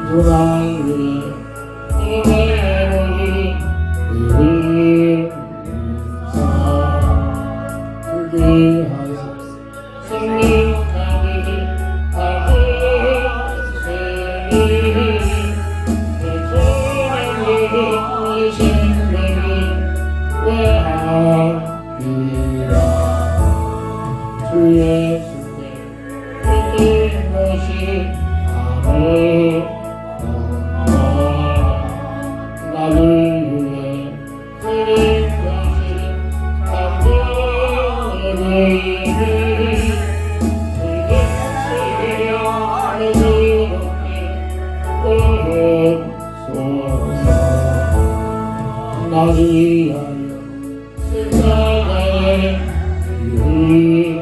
누가 위해 이외로이 이사 불리하소서. 생명하기 하시니 내 생명이 외하리라. 주 예수께 믿는 것이 아무것도 나를 위해 드린 것이 감동이니 나를 위하여 세상의 유일신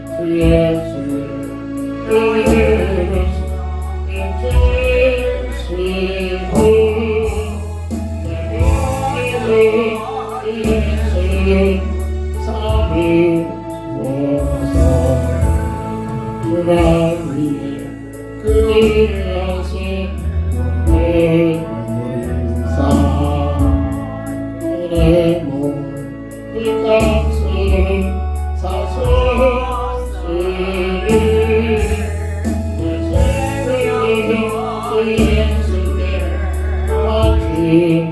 주 예수의 인치시고 예수의 삼위오서 누가 위해 그 일하신 내 몸, 이 값을 사셨으니 내 생명이 그 예수께 바치리라.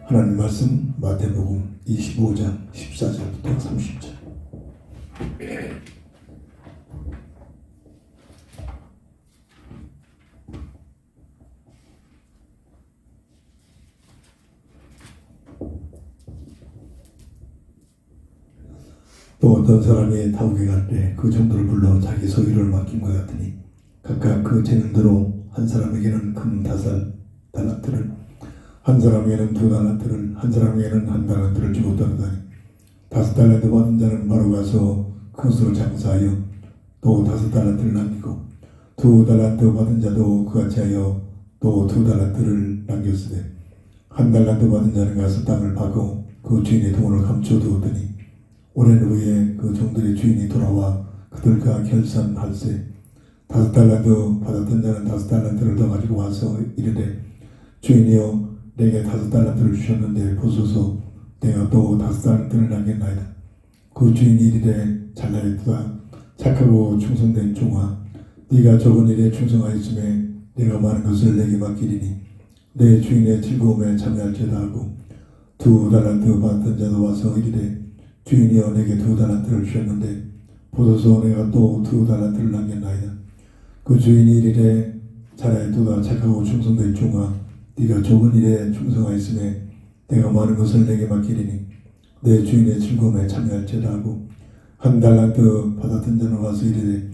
하나님 말씀 마태복음 25장 14절부터 30절. 또 어떤 사람이 타국에 갈 때 그 정도를 불러 자기 소유를 맡긴 것 같으니 각각 그 재능대로 한 사람에게는 금 5달란트를, 한 사람에게는 2달란트를, 한 사람에게는 1달란트를 주고 떠나다니 5달란트 받은 자는 바로 가서 그것으로 장사하여 또 5달란트를 남기고 2달란트 받은 자도 그같이 하여 또 2달란트를 남겼으되 1달란트 받은 자는 가서 땅을 파고 그 주인의 돈을 감춰두었더니 오랜 후에 그 종들의 주인이 돌아와 그들과 결산할세 5달란트 받았던 자는 5달란트를 더 가지고 와서 이르되 주인이여 내게 5달란트를 주셨는데 보소서 내가 또 5달란트를 남겼나이다. 그 주인이 이르되 잘하였도다. 착하고 충성된 종아, 네가 적은 일에 충성하였음에 내가 많은 것을 내게 맡기리니 내 주인의 즐거움에 참여할지어다 하고 2달란트 받았던 자도 와서 이르되 주인이여 내게 2달란트를 주셨는데 보소서 내가 또 2달란트를 남겼나이다. 그 주인이 이르되 잘하였도다. 착하고 충성된 종아, 네가 적은 일에 충성하였음에 내가 많은 것을 내게 맡기리니 내 주인의 즐거움에 참여할지어다 하고 1달란트 받았던 자는 와서 이르되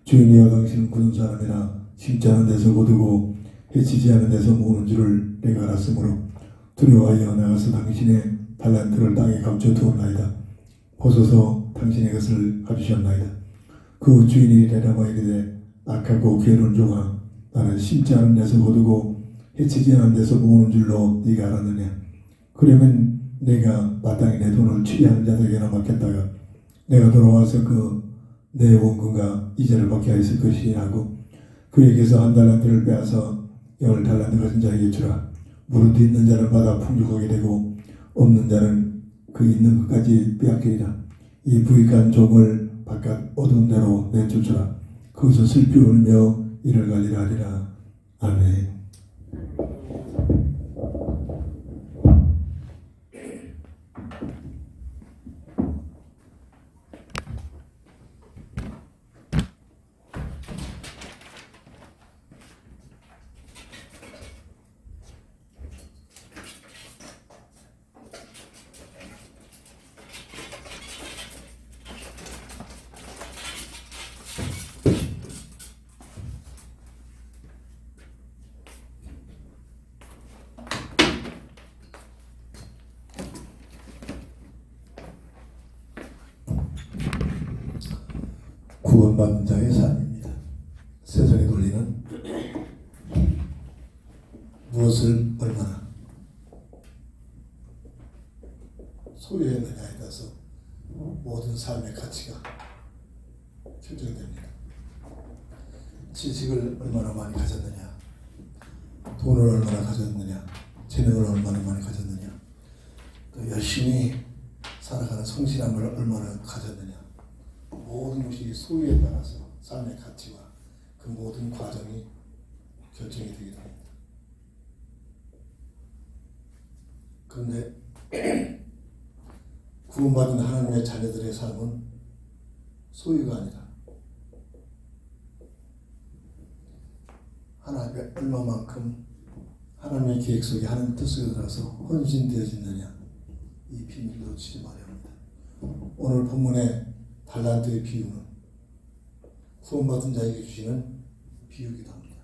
주인이여 당신은 굳은 사람이라 심지 않은 데서 거두고 해치지 않은 데서 모으는 줄을 내가 알았으므로 두려워하여 나가서 당신의 달란트를 땅에 감춰두었나이다. 보소서 당신의 것을 가주셨나이다. 그 주인이 대답하여 이르되 악하고 게으른 종아, 나는 심지 않은 데서 거두고 해치지 않은 데서 모으는 줄로 네가 알았느냐. 그러면 내가 마땅히 내 돈을 취하는 자들에게나 맡겼다가 내가 돌아와서 그 내 원금과 이자를 받게 하였을 것이니 하고 그에게서 1달란트를 빼앗아 10달란트 가진 자에게 주라. 무릇 있는 자는 받아 풍족하게 되고 없는 자는 그 있는 것까지 빼앗기리라. 이 부익한 종을 바깥 어두운 데로 내쫓으라. 거기서 슬피 울며 이를 갈리라 하리라. 아멘. 구원받는 자의 삶입니다. 세상의 논리는 무엇을 얼마나 소유했느냐에 따라서 모든 삶의 가치가 결정됩니다. 지식을 얼마나 많이 가졌느냐, 돈을 얼마나 가졌느냐, 재능을 얼마나 많이 가졌느냐, 또 열심히 살아가는 성실함을 얼마나 가졌느냐, 모든 것이 소유에 따라서 삶의 가치와 그 모든 과정이 결정이 되게 됩니다. 그런데 구원받은 하나님의 자녀들의 삶은 소유가 아니라 하나님의 얼마만큼 하나님의 계획 속에 하나님 뜻 속에 들어서 헌신되어지느냐, 이 비밀을 놓치지 말아야 합니다. 오늘 본문의 달란트의 비유는 구원받은 자에게 주시는 비유이기도 합니다.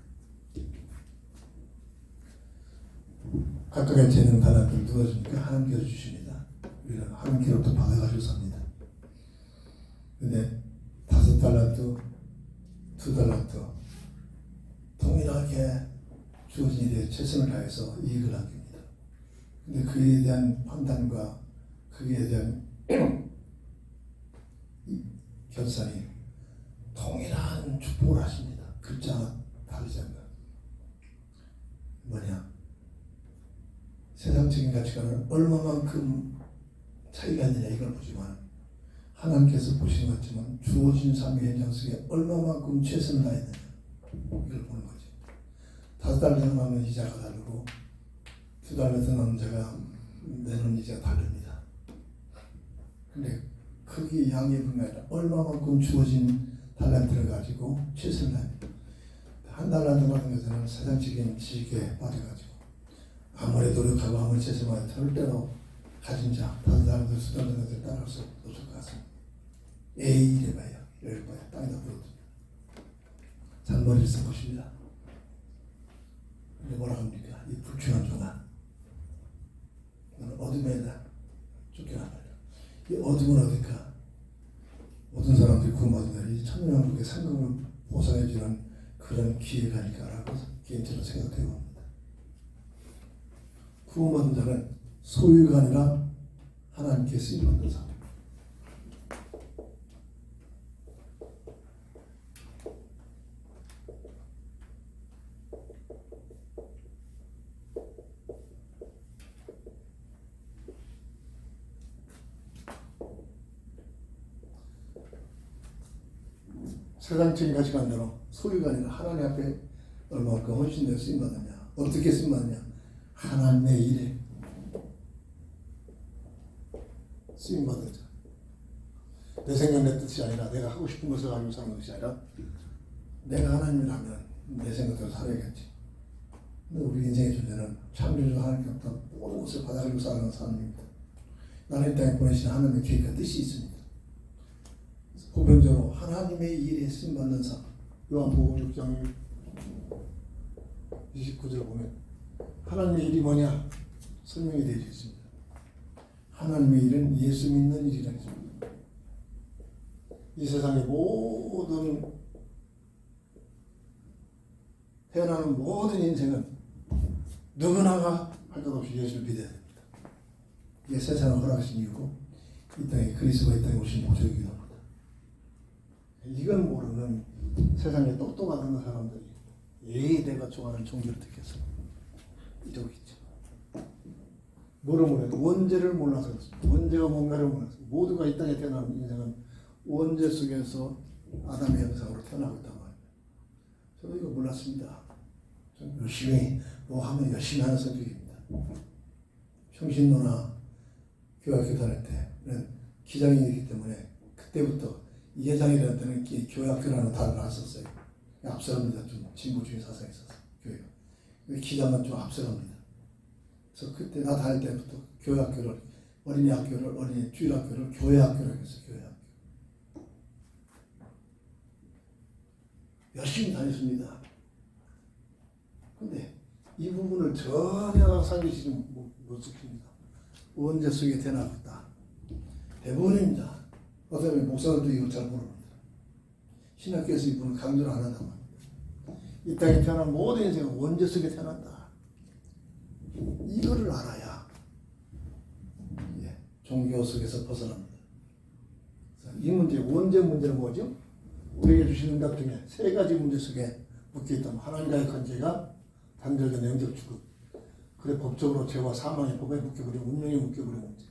각각의 재능 달란트를 누가 주니까 하나님께서 주십니다. 우리는 하나님께로부터 받아가지고 삽니다. 근데 5달란트, 2달란트 동일하게 주어진 일에 최선을 다해서 이익을 남깁니다. 근데 그에 대한 판단과 그에 대한 결산이 동일한 축복을 하십니다. 글자가 다르지 않나. 뭐냐? 세상적인 가치관은 얼마만큼 차이가 있느냐 이걸 보지만 하나님께서 보시는 것 같지만 주어진 삶의 현장 속에 얼마만큼 최선을 다했느냐 이걸 보는 거죠. 5달 나면 이자가 다르고 2달 나면 자가 내는 이자가 다릅니다. 근데 크기 양의 분이 아니라 얼마만큼 주어진 달란트를 가지고 최선을 다합니다. 한 달란트 받은 것은 세상적인 지식에 빠져가지고 아무리 노력하고 아무리 최선을 절대로 가진 자, 다른 사람들 수다는 것을 따라올 수 없을 것 같습니다. 에이 이래봐요. 이래봐요. 땅에다 부러집니다. 잔머리를 쓴 것입니다. 근데 뭐라 합니까? 이 불충한 종아 너는 어둠에다 쫓겨나가라. 이 어둠은 어딜까? 모든 사람들이 구원받은 날이 천년왕국의 상급을 보상해주는 그런 기회가 아닐까라고 개인적으로 생각해 봅니다. 구원받은 자는 소유가 아니라 하나님께 쓰임받는 삶. 세상적인 가치관대로 소유가 아니라 하나님 앞에 얼마만큼 헌신되어 쓰임받느냐, 어떻게 쓰임받느냐, 하나님의 일에 쓰임받은 자. 내 생각 내 뜻이 아니라 내가 하고 싶은 것을 가지고 사는 것이 아니라 내가 하나님이라면 내 생각대로 살아야겠지. 근데 우리 인생의 존재는 창조주 하나님께로부터 모든 것을 받아가지고 살아가는 사람입니다. 나는 이 땅에 보내신 하나님의 계획과 뜻이 있습니다. 보편적으로 하나님의 일에 쓰임받는 삶. 요한복음 6장 29절 보면 하나님의 일이 뭐냐 설명이 되어 있습니다. 하나님의 일은 예수 믿는 일이라는 것입니다. 이 세상의 모든 태어나는 모든 인생은 누구나가 할 것 없이 예수를 믿어야 됩니다. 이게 세상을 허락하신 이유고 이 땅에 그리스도가 이 땅에 오신 목적이기도 합니다. 이건 모르는 세상에 똑똑한 사람들이 내가 좋아하는 종교를 택해서 이러고 있죠. 모르면 원죄를 몰라서 그렇습니다. 원죄가 뭔가를 몰라서 모두가 이 땅에 태어나는 인생은 원죄 속에서 아담의 형상으로 태어나고 있단 말입니다. 저도 이거 몰랐습니다. 좀 열심히 뭐 하면 열심히 하는 성격입니다. 평신도나 교회학교 다닐 때는 기장이기 때문에 그때부터 이회장이라는 때는 교회학교라는 단어를 안 썼어요. 앞서갑니다. 좀 진보주의 사상이 있어서 교회가. 기장은 좀 앞서갑니다. 그래서 그때 나 다닐 때부터 교회학교를 어린이학교를 어린이 주일학교를 교회학교라고 했어요. 교회학교. 열심히 다녔습니다. 근데 이 부분을 전혀 살리시는 못 지킵니다. 원죄 속에 태어났다. 대부분입니다. 어쩌면 목사들도 이걸 잘 모릅니다. 신학교에서 이 부분을 강조를 안 한단 말입니다. 이 땅에 태어난 모든 인생은 원죄 속에 태어난다. 이거를 알아야 종교 속에서 벗어납니다. 이 문제, 원죄 문제는 뭐죠? 우리에게 주신 응답 중에 세 가지 문제 속에 묶여있다면 하나님과의 관계가 단절된 영적 죽음, 그래 법적으로 죄와 사망의 법에 묶여버린 운명에 묶여버린 문제.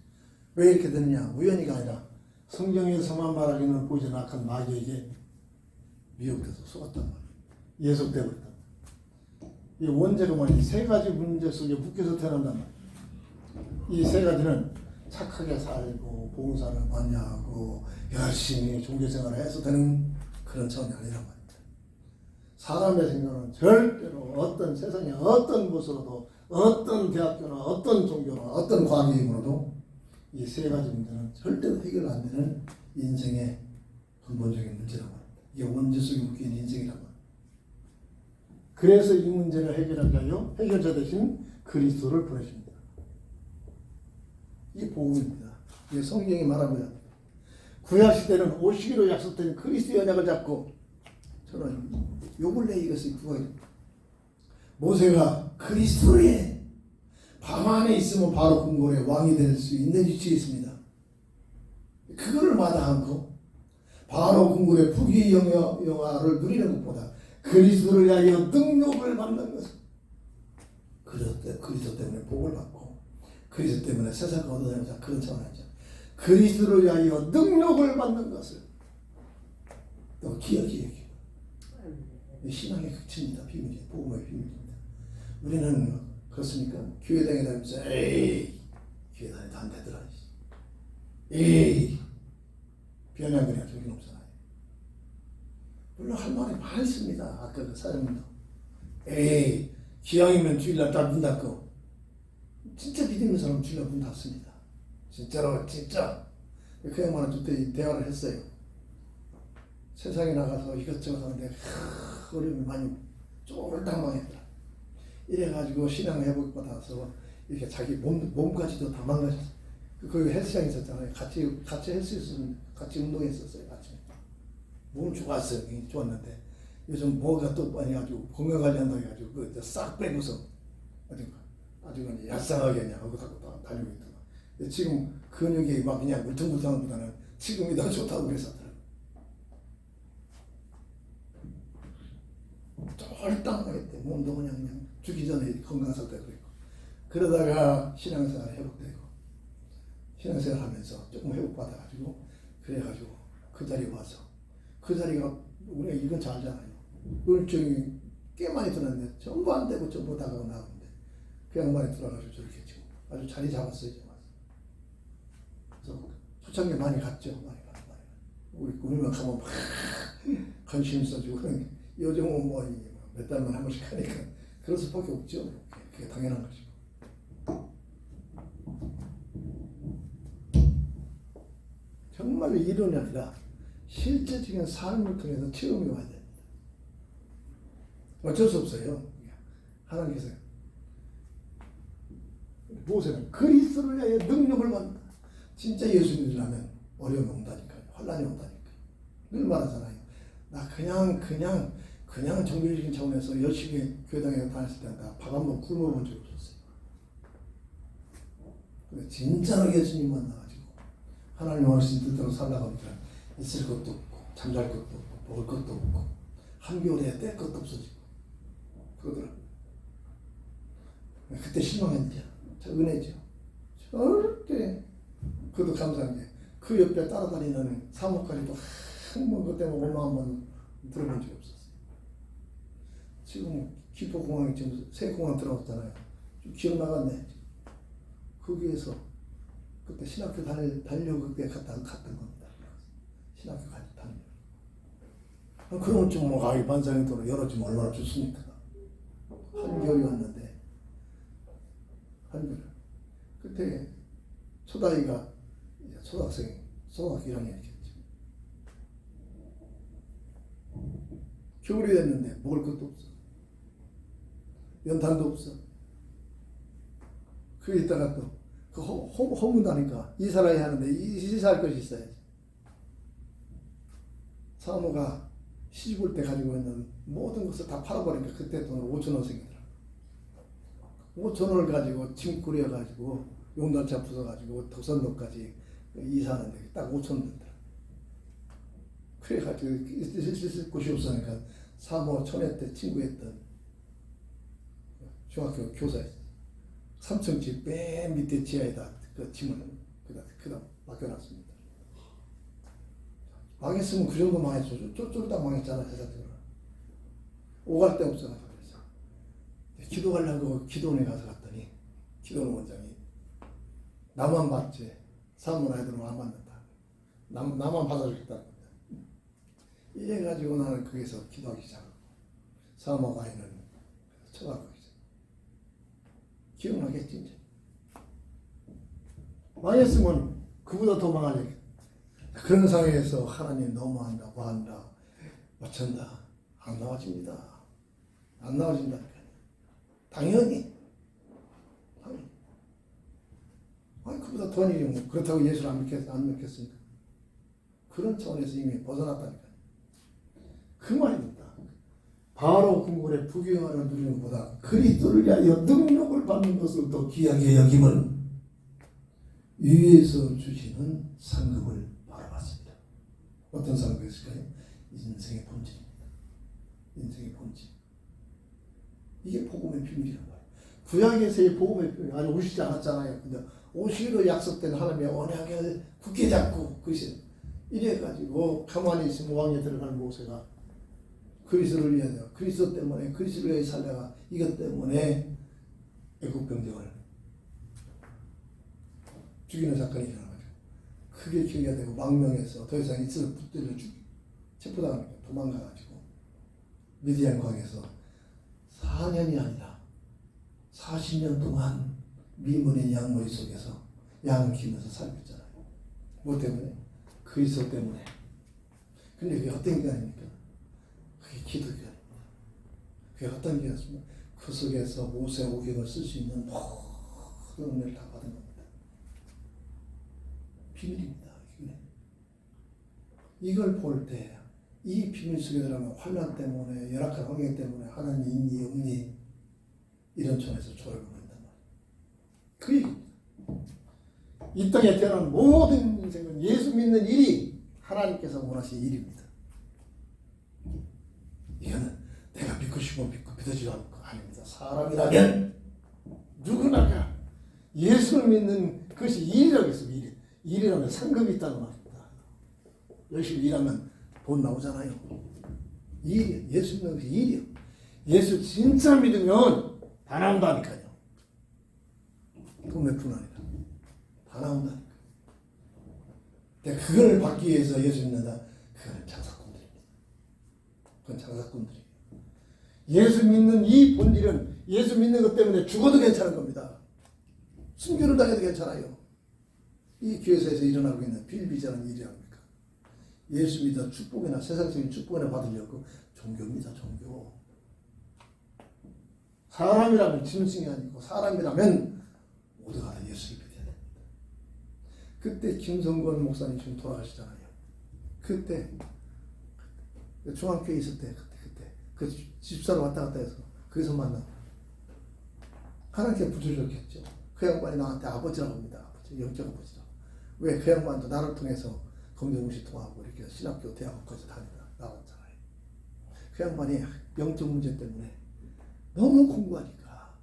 왜 이렇게 되느냐? 우연히가 아니라 성경에서만 말하기는 보이지 않는 악한 마귀에게 미혹돼서 속았단 말이에요. 예속돼 버렸단 말이에요. 이 원죄가 뭐냐? 이 세 가지 문제 속에 묶여서 태어난단 말이에요. 이 세 가지는 착하게 살고 봉사를 많이 하고 열심히 종교생활을 해서 되는 그런 차원이 아니란 말입니다. 사람의 생각은 절대로 어떤 세상의 어떤 곳으로도 어떤 대학교나 어떤 종교나 어떤 과학이익으로도 이 세 가지 문제는 절대로 해결 안 되는 인생의 근본적인 문제라고 합니다. 이게 원죄 속에 묶인 인생이라고 합니다. 그래서 이 문제를 해결하기 위하여 해결자 대신 그리스도를 보내십니다. 이게 복음입니다. 이게 성경이 말합니다. 구약시대는 오시기로 약속된 그리스도의 언약을 잡고 저는 요 근래 이것을 구하기 모세가 그리스도의 밤 안에 있으면 바로 궁궐의 왕이 될 수 있는 위치에 있습니다. 그거를 마다 않고 바로 궁궐의 부귀 영화를 누리는 것보다 그리스도를 위하여 능력을 받는 것을 그리스도 때문에 복을 받고 그리스도 때문에 세상을 얻어내는 그런 차원이죠. 그리스도를 위하여 능력을 받는 것을 또 기억이 신앙의 극치입니다. 비밀이에요. 복음의 비밀입니다. 우리는 그렇습니까? 교회 다니면서 에이 교회 다니다 안 되더라. 에이 변양거리가 저긴 없잖아요. 물론 할 말이 많이 있습니다. 아까 그 사장님도 에이 기왕이면 주일날 다 문 닫고 진짜 믿는 사람은 주일날 문 닫습니다. 진짜로 진짜 그 양반은 그때 대화를 했어요. 세상에 나가서 이것저것 하는데 어려움이 많이 쫄딱 망했더라. 이래가지고 신앙 회복 받아서 이렇게 자기 몸까지도 다 망가졌어. 그 헬스장 있었잖아요. 같이 헬스 있었는데 같이 운동했었어요. 같이 몸 좋았어요. 좋았는데 요즘 뭐가 또 많이 가지고 건강 관리한다고 해가지고 그 싹 빼고서 아주 그냥 얄쌍하게 그냥 하고 다니고 있더라. 지금 근육이 막 그냥 물퉁물퉁한 것보다는 지금이 더 좋다고 그랬었더라고요. 쫄딱하게 몸도 그냥 죽기 전에 건강 상태가 그랬고 그러다가 신앙생활 회복되고 신앙생활 하면서 조금 회복받아가지고 그래가지고 그 자리에 와서 그 자리가 우리가 이건 잘 알잖아요. 우울증이 꽤 많이 들었는데 전부 안 되고 전부 다가고 나오는데 그 양반이 들어가지고 저렇게 지금 아주 자리 잡았어요. 이제 와서. 그래서 초창기에 많이 갔죠. 많이 가고 우리만 가면 막 관심 써주고 요즘은 뭐 몇 달만 한 번씩 하니까 그럴 수밖에 없죠. 그게 당연한 것이고. 정말 이론이 아니라 실제적인 삶을 통해서 체험이 와야 됩니다. 어쩔 수 없어요. 하나님께서 모세는 그리스도를 위하여 능력을 받는다. 진짜 예수님이라면 어려움이 온다니까요. 환난이 온다니까요. 늘 말하잖아요. 나 그냥 정규적인 차원에서 열심히 교회당에 다녔을 때 밥 한 번 굶어본 적이 없었어요. 근데 진짜로 예수님 만나가지고 하나님 원하신 뜻대로 살라고 하니까 있을 것도 없고 잠잘 것도 없고 먹을 것도 없고 한겨울에 뗄 것도 없어지고 그러더라고요. 그때 실망했죠. 저 은혜죠. 절대 그것도 감사한 게 그 옆에 따라다니는 사모까지도 한 번 그때 얼마 한 번 들어본 적이 없었어요. 지금 기포공항에 지금 새 공항 들어갔잖아요. 좀 기억 나갔네. 거기에서 그때 신학교 다니려고 그때 갔던 겁니다. 신학교 다니려고. 그러면 좀 뭐 이 반상의 돈을 열어주면 얼마나 좋습니까? 한겨울이 왔는데 한겨울. 그때 초다이가 초등학교 1학년이겠죠. 겨울이 됐는데 먹을 것도 없어. 연탄도 없어. 그게 있다가 또 그 허문다니까 이사를 하는데 이사할 것이 있어야지. 사모가 시집 올 때 가지고 있는 모든 것을 다 팔아버리니까 그때 돈을 5,000원 생기더라고. 5,000원을 가지고 짐 꾸려가지고 용달차 부숴가지고 덕선도까지 이사하는데 딱 5천 된다. 그래가지고 있을 곳이 없으니까 사모 천회 때 친구였던 중학교 교사였어. 3층 집 맨 밑에 지하에다 그 짐을 그다 맡겨놨습니다. 망했으면 그 정도 망했죠. 쫄딱 망했잖아, 세상적으로. 오갈 데 없어가지고 그래서 기도 가려고 기도원에 가서 갔더니 기도원 원장이 나만 받지 사모 아이들은 안 받는다. 나만 받아주겠다는 겁니다. 이래가지고 나는 거기서 기도하기 시작하고 사모 아이는 쳐가고 있어. 기억나겠지 이제. 망했으면 그보다 더 망할 얘기. 그런 상황에서 하나님 너무한다, 뭐한다, 어쩐다 안 나와집니다. 안 나와진다니까요. 당연히. 아니 그보다 더 일이 뭐 그렇다고 예수를 안 믿겠습니까? 그런 차원에서 이미 벗어났다니까요. 그 말입니다. 바로 궁궐에 부귀영화를 누리는 것보다 그리스도를 위하여 능력을 받는 것을 더 귀하게 여김은 위에서 주시는 상급을 바라봤습니다. 어떤 상급이었을까요? 인생의 본질입니다. 인생의 본질. 이게 복음의 비밀이란 말이에요. 구약에서의 복음의 비밀 아직 오시지 않았잖아요. 근데 오시기로 약속된 하나님의 언약을 굳게 잡고 그것이 이래가지고 가만히 있으면 왕에 들어가는 모세가 그리스도를 위하여 그리스도 때문에 그리스도를 위해 살다가 이것 때문에 애국 병정을 죽이는 사건이 일어나가지고 크게 기회가 되고 망명해서 더 이상 이스라엘 붙들려 체포당하니까 도망가가지고 미디안 광에서 4년이 아니라 40년 동안 미문의 양머리 속에서 양을 키우면서 살고 있잖아요. 뭐 때문에? 그리스도 때문에. 근데 그게 어떤 기간입니까? 그게 기도 기간입니다. 그게 어떤 기간이었습니까? 그 속에서 모세 오경을 쓸 수 있는 모든 은혜를 다 받은 겁니다. 비밀입니다. 이걸 볼 때 이 비밀 속에 들어가면 환난 때문에 열악한 환경 때문에 하나님 있니 없니 이런 점에서 조력을 한단 말이에요. 그 얘기입니다. 이 땅에 태어난 모든 인생은 예수 믿는 일이 하나님께서 원하신 일입니다. 이거는 내가 믿고 싶으면 믿고 믿어지지 않고 아닙니다. 사람이라면 누구나가 예수를 믿는 그것이 일이라고 했습니다. 일이라면 상급이 있다는 말입니다. 열심히 일하면 돈 나오잖아요. 일이에요. 예수 믿는 것이 일이에요. 예수 진짜 믿으면 다 나온다니까요. 돈 몇 푼 아니라 다 나온다니까요. 근데 그걸 받기 위해서 예수 믿는다. 그거는 장사꾼들입니다. 그건 장사꾼들이에요. 예수 믿는 이 본질은 예수 믿는 것 때문에 죽어도 괜찮은 겁니다. 순교를 당해도 괜찮아요. 이 교회에서 일어나고 있는 빌비자는 일이 아닙니까? 예수 믿어 축복이나 세상적인 축복이나 받으려고 종교입니다. 종교. 사람이라면 짐승이 아니고 사람이라면 모두가 다 예수를 믿어야 됩니다. 그때 김성건 목사님 지금 돌아가시잖아요. 그때 중앙교회에 있을 때 그때 그 집사로 왔다 갔다 해서 거기서 만나고 하나님께 부조적했죠. 그 양반이 나한테 아버지라고 합니다. 아버지, 영적 아버지라고. 왜? 그 양반도 나를 통해서 검정무시 통하고 이렇게 신학교 대학까지 다니다 나왔잖아요. 그 양반이 영적 문제 때문에 너무 공부하니까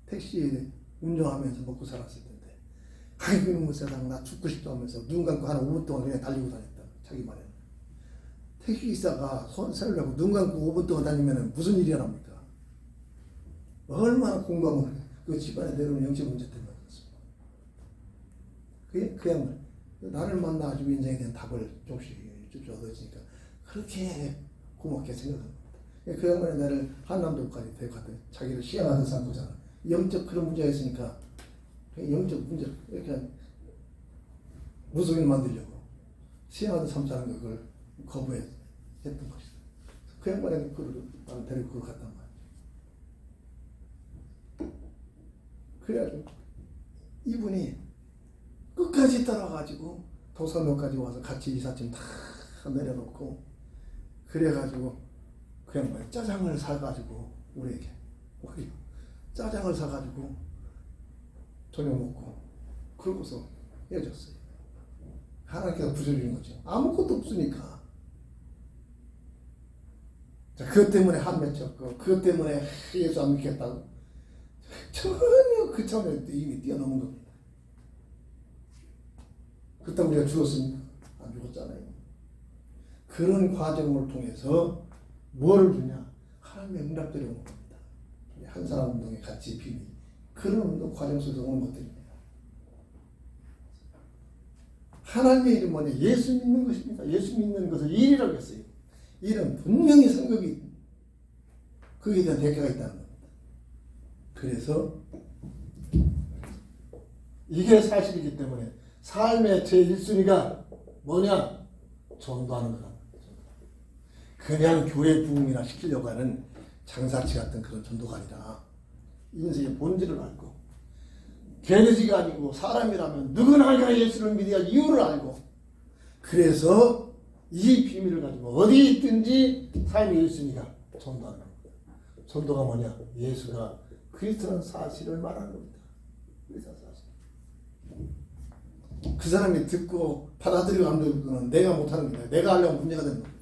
택시 운전하면서 먹고 살았을 텐데 아이고 이놈의 세상 나 죽고 싶다 하면서 눈 감고 한 5분 동안 그냥 달리고 다녔다. 자기 말에는. 택시기사가 손 세우려고 눈 감고 5분 동안 다니면 무슨 일이 일어납니까? 얼마나 공부하면 그 집안에 내려오는 영적 문제 때문에 그렇습니다. 그 양반 나를 만나가지고 인생에 대한 답을 조금씩 얻어지니까 그렇게 고맙게 생각합니다. 그 양반이 나를 한남도까지 데리고 갔더니 자기를 시행하는 산도잖아. 영적 그런 문제가 있으니까 영적 문제 이렇게 무속인 만들려고 시행하는 삼자는 그걸 거부했던 것이다. 그 양반이 그걸 나를 데리고 그걸 갔단 말이야. 그래가지고 이분이 끝까지 따라가지고 도산로까지 와서 같이 이삿짐 다 내려놓고 그래가지고 그 양반이 짜장을 사가지고 우리에게 짜장을 사가지고 저녁 먹고 그러고서 헤어졌어요. 하나님께서 부서지는 거죠. 아무것도 없으니까. 자, 그것 때문에 한 맺혔고, 그것 때문에 예수 안 믿겠다고. 전혀 그 차원에 이미 뛰어넘은 겁니다. 그때 우리가 죽었습니까? 안 죽었잖아요. 그런 과정을 통해서 뭐를 주냐? 하나님의 응답들이 오는 겁니다. 한 사람 운동에 같이 비밀. 그런 운동 과정 속에서 오는 것들입니다. 하나님의 일은 뭐냐? 예수 믿는 것입니다. 예수 믿는 것을 일이라고 했어요. 일은 분명히 상급이 거기에 대한 대가가 있다는 겁니다. 그래서 이게 사실이기 때문에 삶의 제1순위가 뭐냐? 전도하는 거다. 그냥 교회 부흥이나 시키려고 하는 장사치 같은 그런 전도가 아니라 인생의 본질을 알고 개돼지가 아니고 사람이라면 누구나 예수를 믿어야 할 이유를 알고 그래서 이 비밀을 가지고 어디 있든지 삶의 1순위가 전도하는 겁니다. 전도가 뭐냐? 예수가 그리스도라는 사실을 말하는 겁니다. 그리스도라는 사실. 그 사람이 듣고 받아들이고 안 듣고는 내가 못하는 겁니다. 내가 하려면 문제가 되는 겁니다.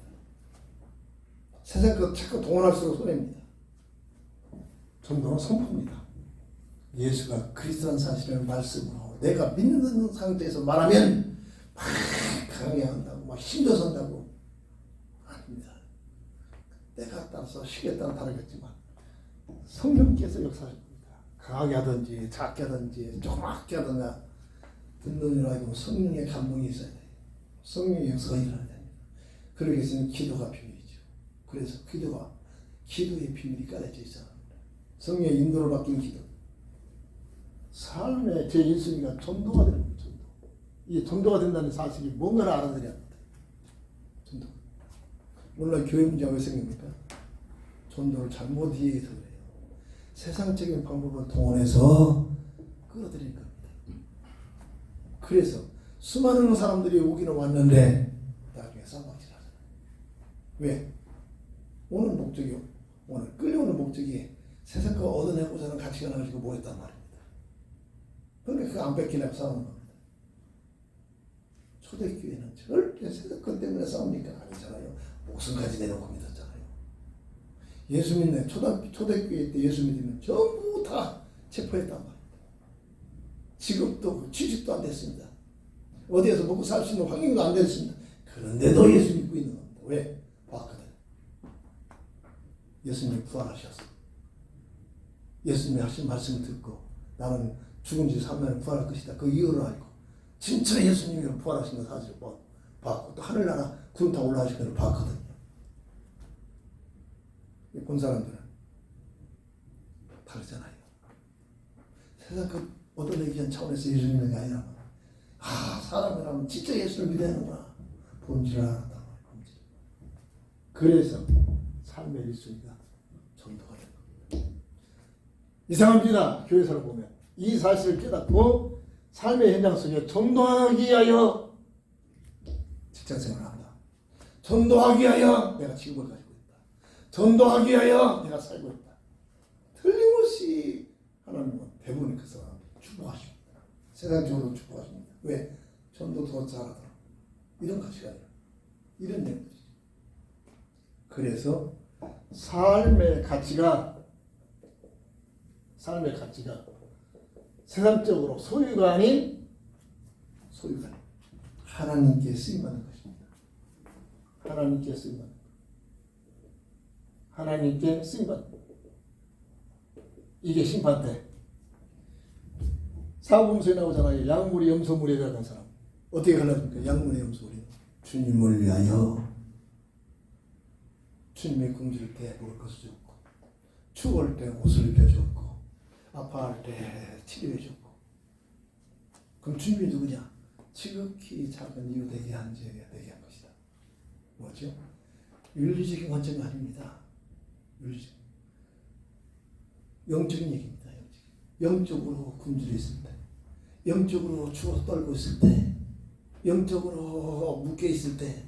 세상 것 자꾸 동원할수록 손해입니다. 전도는 선포입니다. 예수가 그리스도라는 사실을 말씀으로 내가 믿는 상태에서 말하면 막 강요한다고 막 힘줘선다고 아닙니다. 내가 따라서 시기에 따라 다르겠지만 성령께서 역사하십니다. 강하게 하든지 작게 하든지 조그맣게 하든가 듣는 일 알고 성령의 감동이 있어야 돼요. 성령의 역사가 일어나야 됩니다. 그러기 위해서는 기도가 비밀이죠. 그래서 기도의 비밀이 깔려져 있어야 합니다. 성령의 인도를 받긴 기도. 삶의 제1순위가 전도가 되는 거예요. 전도. 이게 전도가 된다는 사실이 뭔가를 알아들여야 합니다. 전도. 물론 교회 문제가 왜 생깁니까? 전도를 잘못 이해해서 그래요. 세상적인 방법을 동원해서 끌어들이는 겁니다. 그래서 수많은 사람들이 오기는 왔는데 나중에 싸움박질하잖아요. 왜? 오는 목적이 오늘 끌려오는 목적이 세상 거 얻어내고자 하는 가치가 나가지고 모였단 말입니다. 그러니까 그거 안 뺏기려고 싸우는 겁니다. 초대교회는 절대 세상 것 때문에 싸웁니까? 아니잖아요. 목숨까지 내놓고 믿었잖아요. 예수 믿는 초대교회 때 예수 믿으면 전부 다 체포했단 말입니다. 직업도 취직도 안 됐습니다. 어디에서 먹고 살 수 있는 환경도 안 됐습니다. 그런데도 예수 믿고 있는 겁니다. 왜? 봤거든. 예수님이 부활하셨어. 예수님이 하신 말씀을 듣고 나는 죽은 지 3년에 부활할 것이다. 그 이유를 알고 진짜 예수님이 부활하신 걸 사실을 봤고 또 하늘나라 구름 타고 올라가신 걸 봤거든요. 본 사람들은 다르잖아요. 세상 그 얻어내기 위한 차원에서 예수 믿는 게 아니라 사람이라면 진짜 예수를 믿어야 하는구나. 본질을 알았단 말이에요. 본질. 그래서 삶의 1순위가 전도가 되는 겁니다. 이상합니다. 교회사를 보면 이 사실을 깨닫고 삶의 현장 속에 전도하기 위하여 직장생활을 한다. 전도하기 위하여 내가 직업을 가지고 있다. 전도하기 위하여 내가 살고 있다. 틀림없이 하나님은 대부분 그 사람 축복하십니다. 세상적으로 축복하십니다. 왜? 전도 더 잘하더라. 이런 가치가 아니라 이런 내용들이죠. 그래서 삶의 가치가 세상적으로 소유가 아닌 하나님께 쓰임받는 것입니다. 하나님께 쓰임받는 이게 심판 때 사복음서에 나오잖아요. 양물이 염소물에 들어간 사람 어떻게 갈라집니까? 양물의 염소물이 주님을 위하여 주님의 궁지를 때 먹을 것을 줬고 추울 때 옷을 입혀줬고 아파할 때 치료해줬고 그럼 주님이 누구냐? 지극히 작은 이유 되게 한 것이다. 뭐죠? 윤리적인 관점이 아닙니다. 영적인 얘기입니다. 영적으로 굶주려 있을 때, 영적으로 추워서 떨고 있을 때, 영적으로 묶여 있을 때,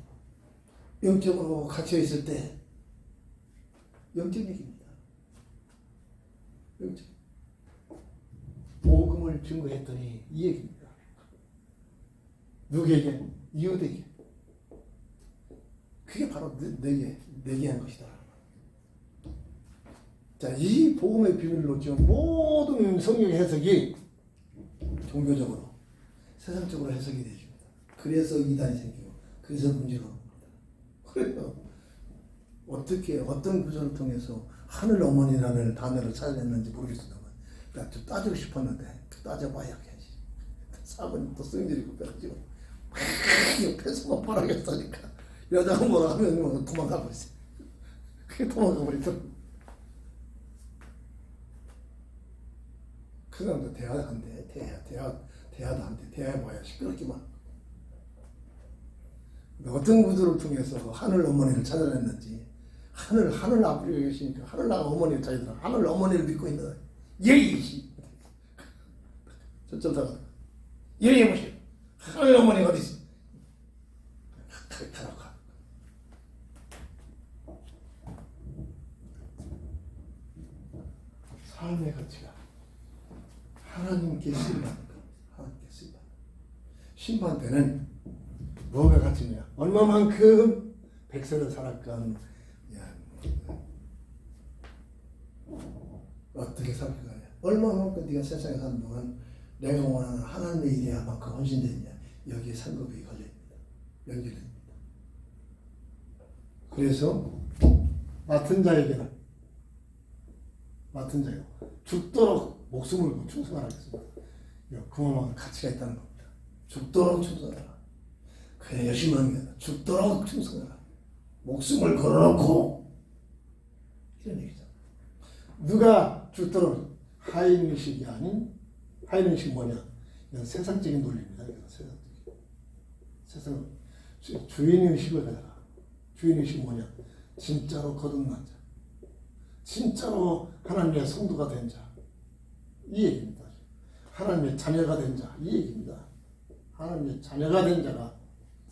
영적으로 갇혀 있을 때, 영적인 얘기입니다. 영적. 복음을 증거했더니 이 얘기입니다. 누구에게? 이웃에게. 그게 바로 내게 한 것이다. 자, 이 복음의 비밀을 놓치면 모든 성경 해석이 종교적으로, 세상적으로 해석이 되십니다. 그래서 이단이 생기고, 그래서 문제가 옵니다. 그래서 어떻게 어떤 구조를 통해서 하늘 어머니라는 단어를 찾아냈는지 모르겠습니다만, 그러니까 좀 따지고 싶었는데 따져봐야겠지. 사모님 또 성질이 급해가지고 옆에서 못 바라겠다니까 여자가 뭐라 하면 뭐 도망가 버렸어요. 그게 도망가 버리더라고. 그 사람도 대화도 안 돼. 대화도 안 돼. 대화해봐야 시끄럽기만. 어떤 구조를 통해서 하늘 어머니를 찾아냈는지, 하늘 앞에 계시니까 하늘 어머니를 찾으더라. 하늘 어머니를 믿고 있는 예의시. 저점 사가 예의 보시. 하늘 어머니가 어디 있어? 가라. 삶의 가치가 하나님께 쓰임받는 겁니다. 하나님께 쓰임받는. 심판 때는 뭐가 가치냐? 얼마만큼 백세를 살았건, 어떻게 살아가냐? 얼마만큼 네가 세상에 사는 동안 내가 원하는 하나님의 일에만큼 헌신됐냐? 여기에 상급이 걸려있습니다. 연결됩니다. 그래서 맡은 자에게는 죽도록 목숨을 충성하겠습니다. 그만한 가치가 있다는 겁니다. 죽도록 충성하라. 그냥 열심히 하는 게 아니라 죽도록 충성하라. 목숨을 걸어놓고 이런 얘기죠. 누가 죽도록 하인의식이 아닌, 하인의식이 뭐냐? 이건 세상적인 논리입니다. 이건 세상 주인의식을 가져라. 주인의식이 뭐냐? 진짜로 거듭난 자, 진짜로 하나님의 성도가 된 자, 이 얘기입니다. 하나님의 자녀가 된 자, 이 얘기입니다. 하나님의 자녀가 된 자가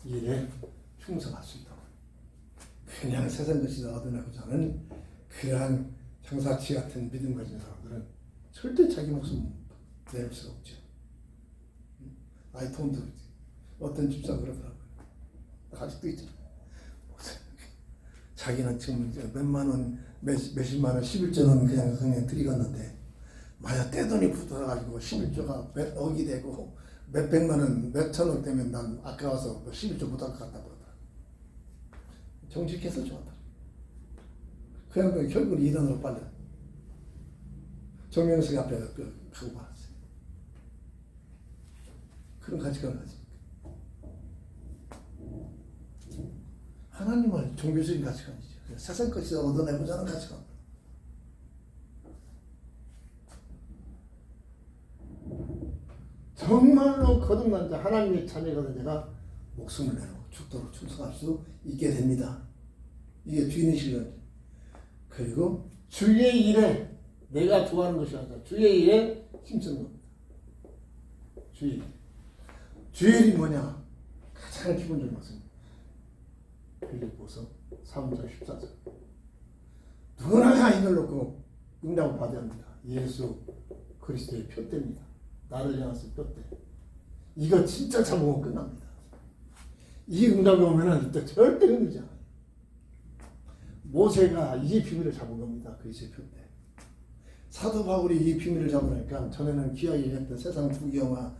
이 일에 충성할 수 있다. 그냥 세상 것이다 얻어내고자 하는 그러한 장사치 같은 믿음 가진 사람들은 절대 자기 목숨 내릴 수가 없죠. 아이폰도 어떤 집사가 그러더라고요. 아직도 있잖아요. 자기는 지금 몇만 원, 몇십만 원, 11조는 그냥 들이갔는데 만약 떼돈이 붙어가지고 11조가 몇 억이 되고 몇백만 원, 몇천억 되면 난 아까워서 11조 못할 것 같다 그러더라. 정직해서 좋았다. 그냥 결국은 이단으로 빨려. 정명석 앞에 가고 말았어요. 그런 가치관을 가집니까? 하나님은 종교적인 가치관이죠. 세상 것을 얻어내고자 하는 가치관. 정말로 거듭난 자, 하나님의 자녀가 된 자가 목숨을 내놓고 죽도록 충성할 수 있게 됩니다. 이게 주인의식은. 그리고 주의 일에 내가 좋아하는 것이 아니라 주의 일에 힘쓰는 겁니다. 주의 일이 뭐냐? 가장 기본적인 것은 빌립보서 3장 14절. 누구나 다 이걸 놓고 응답을 받아야 합니다. 예수 그리스도의 표대입니다. 나를 향해서 표대. 이거 진짜 잡으면 끝납니다. 이 응답이 오면은 이때 절대 흔들지 않아요. 모세가 이 비밀을 잡은 겁니다. 그리스도의 표대. 사도 바울이 이 비밀을 잡으니까 전에는 귀하게 했던 세상 부귀영화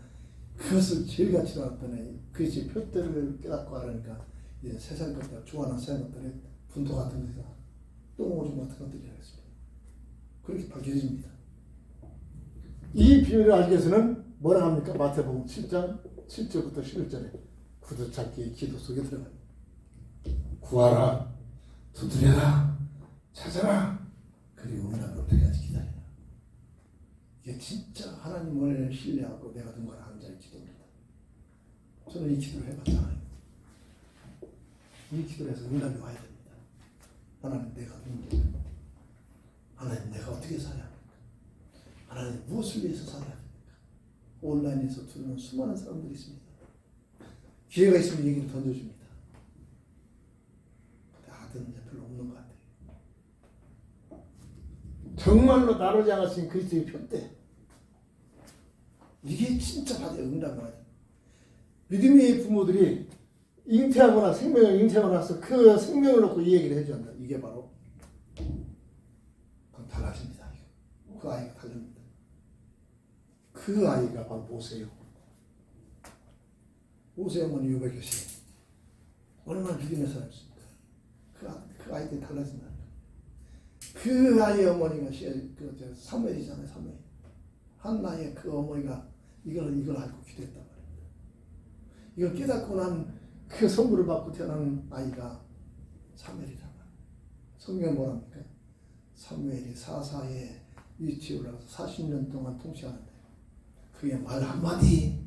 그것을 제일 가치 나왔더니 그리스도의 표대를 깨닫고 하라니까 이제 세상 것들, 좋아하는 세상 것들의 분도 같은 것이다. 똥오줌 같은 것들이 하겠습니다. 그렇게 밝혀집니다. 이 비밀을 알기 위해서는 뭐라 합니까? 마태복음 7장 7절부터 11절에 구두찾기의 기도 속에 들어갑니다. 구하라, 두드려라, 찾아라, 그리고 응답을 얻기까지 기다리라. 이게 진짜 하나님을 신뢰하고 내가 누군가를 하는 자의 기도입니다. 저는 이 기도를 해봤잖아요. 이 기도를 해서 응답이 와야 됩니다. 하나님 내가 누군가, 하나님 내가 어떻게 살아야 합니까? 하나님 무엇을 위해서 살아야 합니까? 온라인에서 들으는 수많은 사람들이 있습니다. 기회가 있으면 얘기를 던져줍니다. 근데 아들은 이제 별로 없는 것 같아요. 정말로 나를 향하신 그리스도의 표대. 이게 진짜 받아야 응답을 하죠. 믿음의 부모들이 잉태하거나 생명을 잉태하고 나서 그 생명을 놓고 이 얘기를 해줘야 한다. 이게 바로 그건 달라집니다. 그 아이가 달라집니다. 그 아이가 바로 모세요. 모세 어머니 유백여 씨 얼마나 믿음의 사람이었습니까? 그 아이들이 달라진다. 그 아이의 어머니가 사무엘이잖아요. 사무엘. 한나의 그 어머니가 이걸 알고 기도했단 말입니다. 이걸 깨닫고 난 그 선물을 받고 태어난 아이가 사무엘이란 말이에요. 성경에 뭐랍니까? 사무엘이 사사의 위치에 올라가서 40년 동안 통치하는데 그게 말 한마디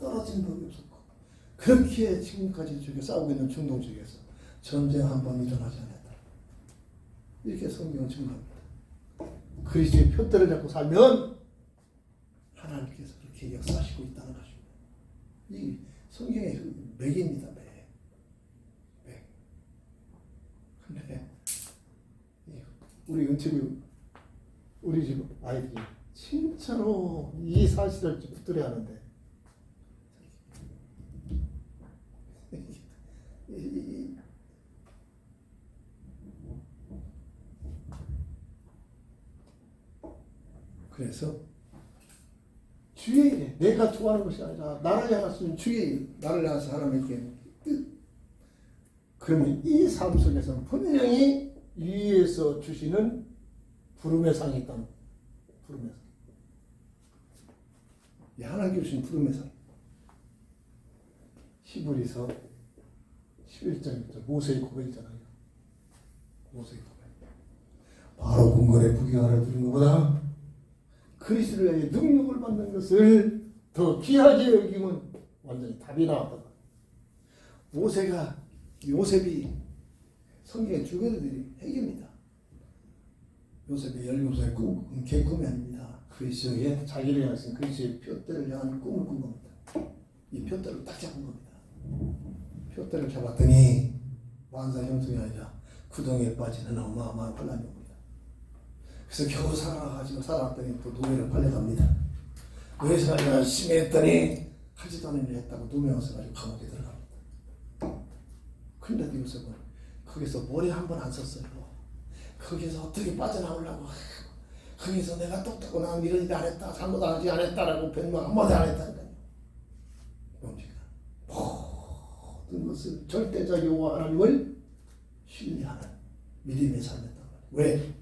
떨어진 법이 없었고 그렇게 지금까지 저기 싸우고 있는 중동 지역에서 전쟁 한 번 일어나지 않았다. 이렇게 성경은 증거합니다. 그리스도의 표대를 잡고 살면 하나님께서 그렇게 역사하시고 있다는 것입니다. 이 성경의 맥입니다. 맥. 근데 우리 은채비 우리 집 아이들이 진짜로 이 사실을 붙들어야 하는데 그래서 주의 일, 내가 좋아하는 것이 아니라 나를 향해서는 주의 일, 나를 향해서 하나님께 뜻. 그러면 이 삶 속에서는 분명히 위에서 주시는 부름의 상이 있다는 부름의 상. 이 하나님께 주신 부름의 상. 히브리서 11장 모세의 고백이잖아요. 모세의 고백. 바로 궁궐의 부경을 누린 것보다 그리스도를 위해 능력을 받는 것을 더 귀하게 여기면 완전히 답이 나왔다. 요셉이 성경의 주거들이 핵입니다. 요셉의 17살의 꿈은 개꿈이 아닙니다. 그리스도의 자기를 향해서 그리스도의 표대를 향한 꿈을 꾼 겁니다. 이 표대를 딱 잡은 겁니다. 표대를 잡았더니 만사 형통이 아니라 구덩이에 빠지는 어마어마한 환란이 옵니다. 그래서 겨우 살아왔더니 또 노예로 팔려갑니다. 노예 생활을 열심히 했더니 하지도 않은 일을 했다고 누명을 가지고 감옥에 들어갑니다. 그런데도 요셉은 거기서 머리 한 번 안 썼어요. 거기서 어떻게 빠져나오려고 거기서 내가 똑똑하고 난 이런 일 안 했다 잘못하지 안 했다라고 변명 한마디 안 했다니까요. 명지가 모든 것을 절대적 여호와 하나님을 신뢰하는 믿음의 삶이었단 말이에요. 왜?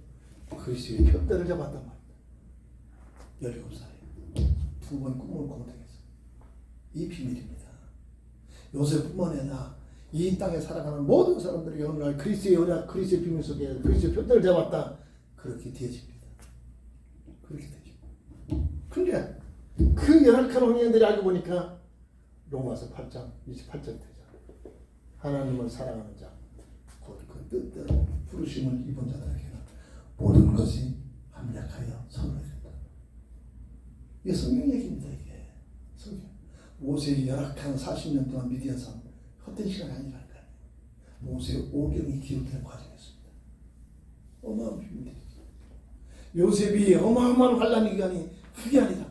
그리스도의 표대를 잡았단 말이에요. 17살에 2번 꿈을 공동했어요. 이 비밀입니다. 요셉뿐만 아니라 이 땅에 살아가는 모든 사람들에게 오늘날 그리스도의 언약, 그리스도의 비밀 속에 그리스도의 표대를 잡았다. 그렇게 되어집니다. 그렇게 되죠. 근데 그 열악한 홍해들이 알고 보니까 로마서 8장 28절 되잖아요. 하나님을 사랑하는 자, 곧 그 뜻대로 부르심을 입은 자들에게는 모든 것이 합력하여 선을 된다. 이게 성경 얘기입니다. 이게 성경. 모세의 열악한 40년 동안 미디안 삶 헛된 시간이 아니라니까요. 모세의 오경이 기록되는 과정이었습니다. 어마어마한 비밀이죠. 요셉이 어마어마한 환란 기간이 그게 아니라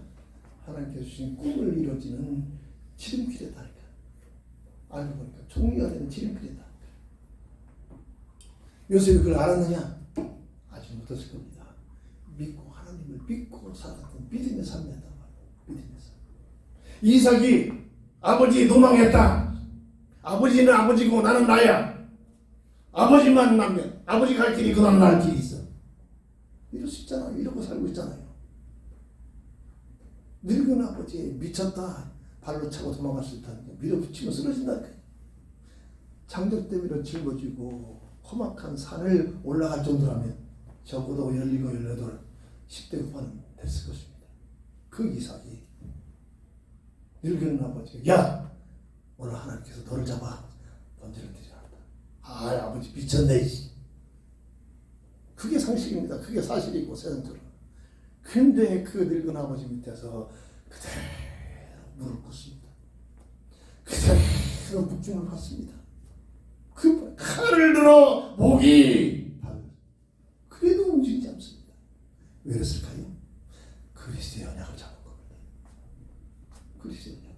하나님께서 주신 꿈을 이루어지는 지름길이다니까. 알고 보니까 종이가 되는 지름길이다. 요셉이 그걸 알았느냐? 아직 못했을 겁니다. 믿고 하나님을 믿고 살았던 믿음의 삶이었단 말이에요. 믿음의 삶. 이삭이 아버지 도망했다. 아버지는 아버지고 나는 나야. 아버지만 나면 아버지 갈 길이 그나마 날 길이 있어. 이럴 수 있잖아요. 이러고 살고 있잖아요. 늙은 아버지 미쳤다. 발로 차고 도망갈 수 있다니까. 밀어붙이면 쓰러진다니까. 장작 때문에 짊어지고 험악한 산을 올라갈 정도라면 적어도 17, 18, 10대 후반은 됐을 것입니다. 그 이삭이 늙은 아버지가 야! 오늘 하나님께서 너를 잡아 던지를 드리라 한다. 아 아버지 미쳤네. 그게 상식입니다. 그게 사실이고 세상적으로. 근데 그 늙은 아버지 밑에서 그대로 무릎 꿇습니다. 그대로 묵중을 받습니다. 그 칼을 들어 목이 그래도 움직이지 않습니다. 왜 그랬을까요? 그리스도의 언약을 잡은 겁니다. 그리스도의 언약.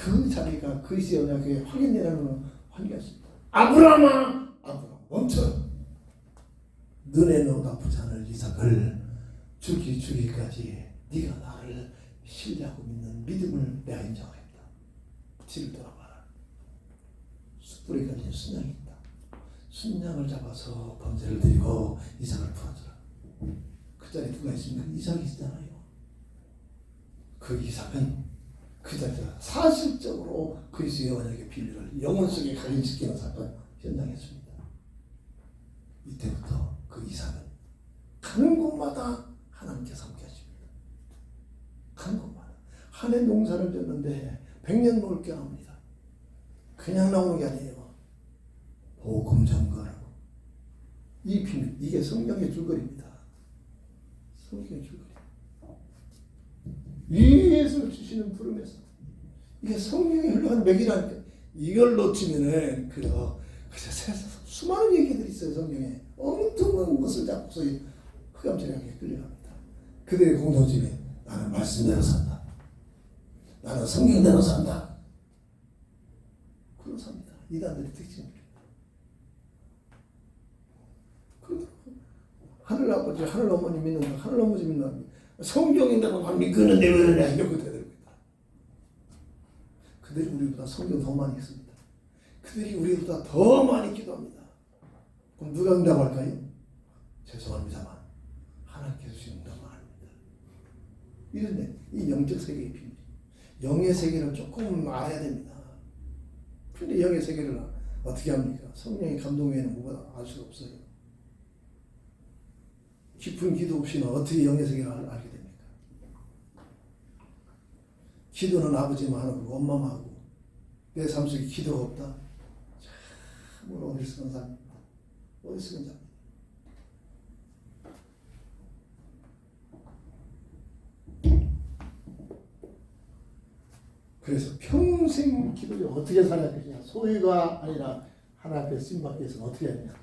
그 자리가 그리스도의 언약에 확인되는 환경이었습니다. 아브라함아, 아브라함 멈춰. 너네 너도 아프지 않을 이삭을 죽기까지 네가 나를 신뢰하고 믿는 믿음을 내가 인정하겠다. 뒤를 돌아봐라. 숯불에 가진 순양이 있다. 순양을 잡아서 번제를 드리고 이삭을 풀어주라. 그 자리에 누가 있습니까? 이삭이 있잖아요. 그 이삭은 그 자리에서 사실적으로 그리스도의 언약의 비밀을 영혼 속에 각인시키는 사건 현장이었습니다. 이때부터 그 이삭은 가는 곳마다 하나님께서 함께 하십니다. 가는 곳마다 한 해 농사를 졌는데 100년 먹을 게 나옵니다. 그냥 나오는 게 아니에요. 복음 전거하고 이 비밀, 이게 성경의 줄거리입니다. 성경의 줄거리. 예수 주시는 부름에서 이게 성경이 흘러가는 맥이라니까. 이걸 놓치면은 그래서 수많은 얘기들이 있어요. 성경에 엉뚱한 것을 잡고서 흑암절약에 끌려갑니다. 그들의 공통점이 나는 말씀대로 산다. 나는 성경대로 산다. 그런 삽니다. 이단들의 특징입니다. 하늘 아버지, 하늘 어머니 믿는다. 하늘 어머니 믿는다. 성경인다고 막 믿는데 왜 그러냐 이렇게 되더랍니다. 그들이 우리보다 성경 더 많이 읽습니다. 그들이 우리보다 더 많이 기도합니다. 그럼 누가 응답할까요? 죄송합니다만 하나님께서 주신 응답은 아닙니다. 이런데 이 영적 세계의 비밀, 영의 세계를 조금 알아야 됩니다. 근데 영의 세계를 어떻게 합니까? 성령의 감동 외에는 뭐가 알 수가 없어요. 깊은 기도 없이는 어떻게 영의 세계를 알게 됩니까? 기도는 아버지만 하고 엄마만 하고 내 삶 속에 기도가 없다? 참으로 어리석은 삶입니다. 어리석은 삶입니다. 그래서 평생 기도를 어떻게 살아야 되냐? 소유가 아니라 하나님 앞에 쓰임받기 위해서는 어떻게 해야 되냐?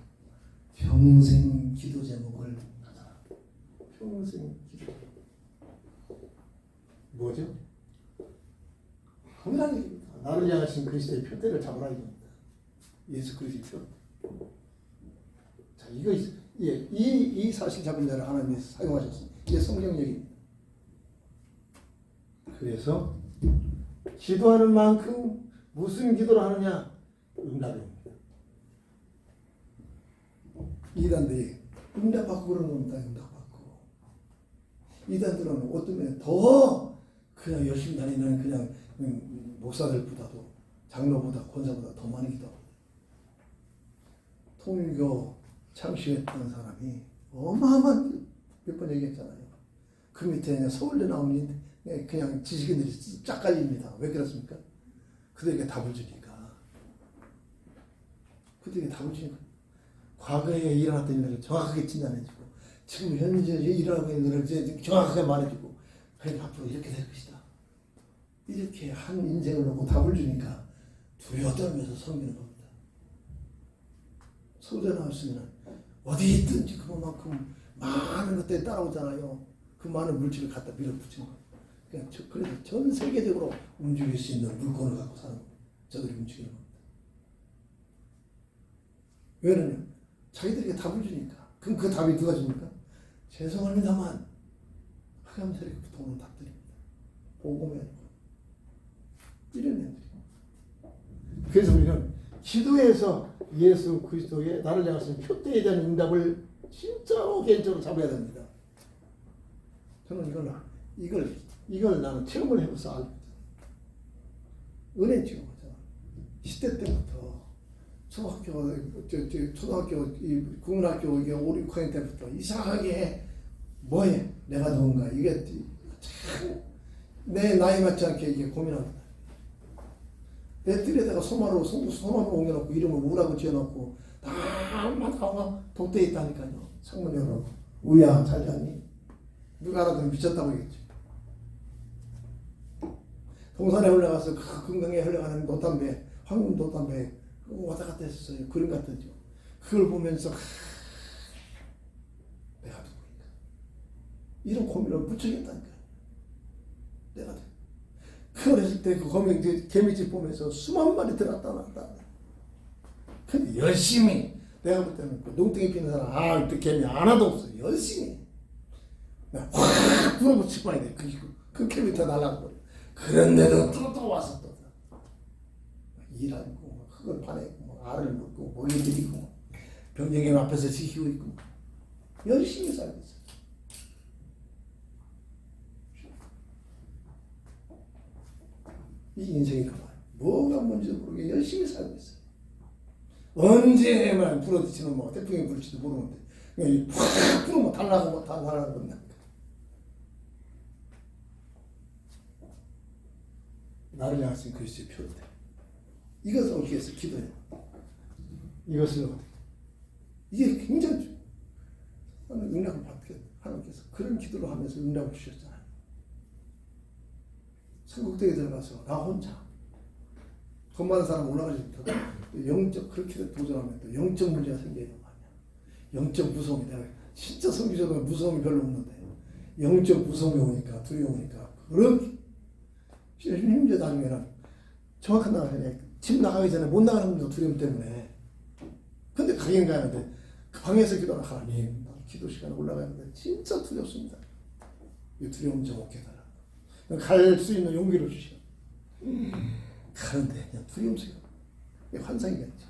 평생 기도 제목을 가져라. 평생 기도. 뭐죠? 당연한 얘기입니다. 나를 향하신 그리스도의 표대를 잡으라 이겁니다. 예수 그리스도의 표. 자, 이거 이 사실 잡은 자를 하나님이 사용하셨습니다. 이게 성경 얘기입니다. 그래서 기도하는 만큼 무슨 기도를 하느냐? 응답입니다. 이단들이 응답받고 그러는 겁니다. 응답받고. 이단들은 어떤 더 그냥 열심히 다니는 그냥 목사들보다도 장로보다 권사보다 더 많이 기도합니다. 통일교 창시했던 사람이 어마어마한 몇 번 얘기했잖아요. 그 밑에 그냥 서울대 나오는 그냥 지식인들이 쫙 깔립니다. 왜 그렇습니까? 그들에게 답을 주니까. 그들에게 답을 주니까. 과거에 일어났던 일을 정확하게 진단해주고 지금 현재 일어나고 있는 일을 정확하게 말해주고 그러니까 앞으로 이렇게 될 것이다. 이렇게 한 인생을 놓고 답을 주니까 두려워 떨면서 섬기는 겁니다. 소자 나왔으면 어디 있든지 그만큼 많은 것들이 따라오잖아요. 그 많은 물질을 갖다 밀어붙이는 거예요. 그래서 전 세계적으로 움직일 수 있는 물건을 갖고 사는 겁니다. 저들이 움직이는 겁니다. 왜냐면 자기들에게 답을 주니까. 그럼 그 답이 누가 줍니까? 죄송합니다만 흑암세력부터 오는 답들입니다. 복음이 아니고 이런 애들이. 그래서 우리는 기도에서 예수 그리스도의 나를 향하신 표대에 대한 응답을 진짜로 개인적으로 잡아야 됩니다. 저는 이걸 나는 체험을 해봐서 알거든. 은혜 체험하잖아. 10대 때부터 초등학교 이 국민학교 5, 6학년 때부터 이상하게 뭐해? 내가 누군가 이게 참 내 나이 맞지 않게 이게 고민합니다. 내 뜰에다가 소마로 옮겨놓고 이름을 우라고 지어놓고 다마다 독대에 있다니까요. 창문 열어놓고 우야 잘 잤니? 누가 알아도 미쳤다고 얘기했죠. 동산에 올라가서 그 금강에 흘러가는 노담배, 황금 노담배 왔다 갔다 했었어요. 그림 같았죠. 그걸 보면서 내가 누구인가? 이런 고민을 무척 했다니까요. 내가 어렸을 때 그 개미집 보면서 수만 마리 들었다 놨다. 근데 열심히 내가 볼 때는 그 농땡이 피는 사람 그 개미 하나도 없어. 열심히 확 불어붙이고 봐야 돼. 그 개미 다 날아가버려. 그런데도 또 와서 또 일하고 흙을 파내고 알을 먹고 먹이 들이고 병쟁이 앞에서 지키고 있고 열심히 살고 있어. 이 인생이 그만 뭐가 뭔지도 모르게 열심히 살고 있어요. 언제만 부러지치는 뭐 태풍이 불지도 모르는데 그냥 팍 불으면 달라고 다 날아간다. 나를 향하신 그리스도의 표대. 이것을 어떻게 해서 기도해. 이것을 어떻게. 이게 굉장히 응답을 받게 하나님께서 그런 기도를 하면서 응답을 주셨잖아요. 천국대에 들어가서 나 혼자 돈 많은 사람 올라가지 못하고 영적 그렇게 도전하면 또 영적 문제가 생겨야 되는 거 아니야. 영적 무서움이 내가 진짜 성기적으로 무서움이 별로 없는데 영적 무서움이 오니까 두려우니까 그렇게 심지어 나중에는 정확한 나가야 집 나가기 전에 못 나가는 분도 두려움 때문에. 근데 가긴 가는데 그 방에서 기도하는 하나님 기도 시간에 올라가는데 진짜 두렵습니다. 이 두려움 좀 없게 해달라. 갈 수 있는 용기를 주시오. 가는데 그냥 두려움 속에 환상이 아니죠.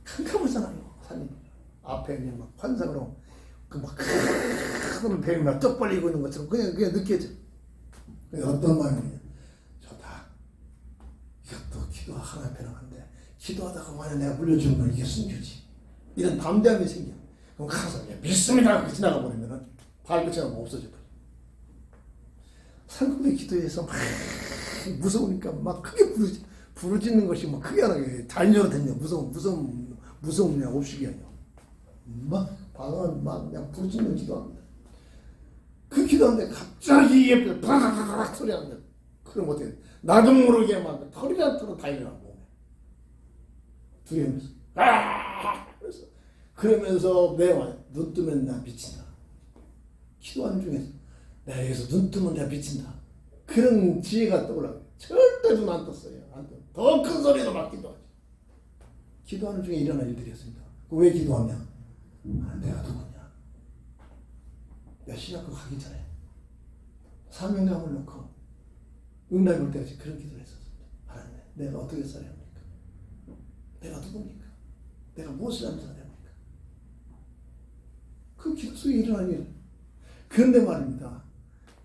캄캄하잖아요. 산이 앞에 그냥 막 환상으로 그 막 큰 뱀이 막 떡 벌리고 있는 것처럼 그냥 느껴져. 어떤 마음이냐. 좋다. 이것도 기도 하나 배나간데 기도하다가 만약 내가 물려주면 이게 숨겨지. 이런 담대함이 생겨. 그럼 가서 그냥 믿습니다 하고 지나가 버리면은 발끝이 없어져 버려. 산국의 기도에서 막 무서우니까 막 크게 부르짖는 것이 막 크게 하는 자녀가 됐냐. 무서움이냐 옵식이 아니야. 막 방언 막 그냥 부르짖는 기도합니다. 그 기도하는데 갑자기 옆에 바라바라 소리 나는데 그럼 어떻게 나도 모르게 막 털이란 털은 다 일어나고 두려우면서 그래서 그러면서 내가 눈 뜨면 나 미친다. 기도하는 중에서 내가 여기서 눈 뜨면 내가 미친다. 그런 지혜가 떠올라요. 절대 눈 안 떴어요. 안 떠. 더 큰 소리로 막 기도하지. 기도하는 중에 일어난 일들이었습니다. 왜 기도하냐? 내가 누구냐? 내가 신학교 가기 전에 사명감을 놓고 응답이 올 때까지 그런 기도를 했었습니다. 하나님, 내가 어떻게 살아야 합니까? 내가 누굽니까? 내가 무엇을 하면서 살아야 합니까? 그 기도 속에 일어난 일. 그런데 말입니다.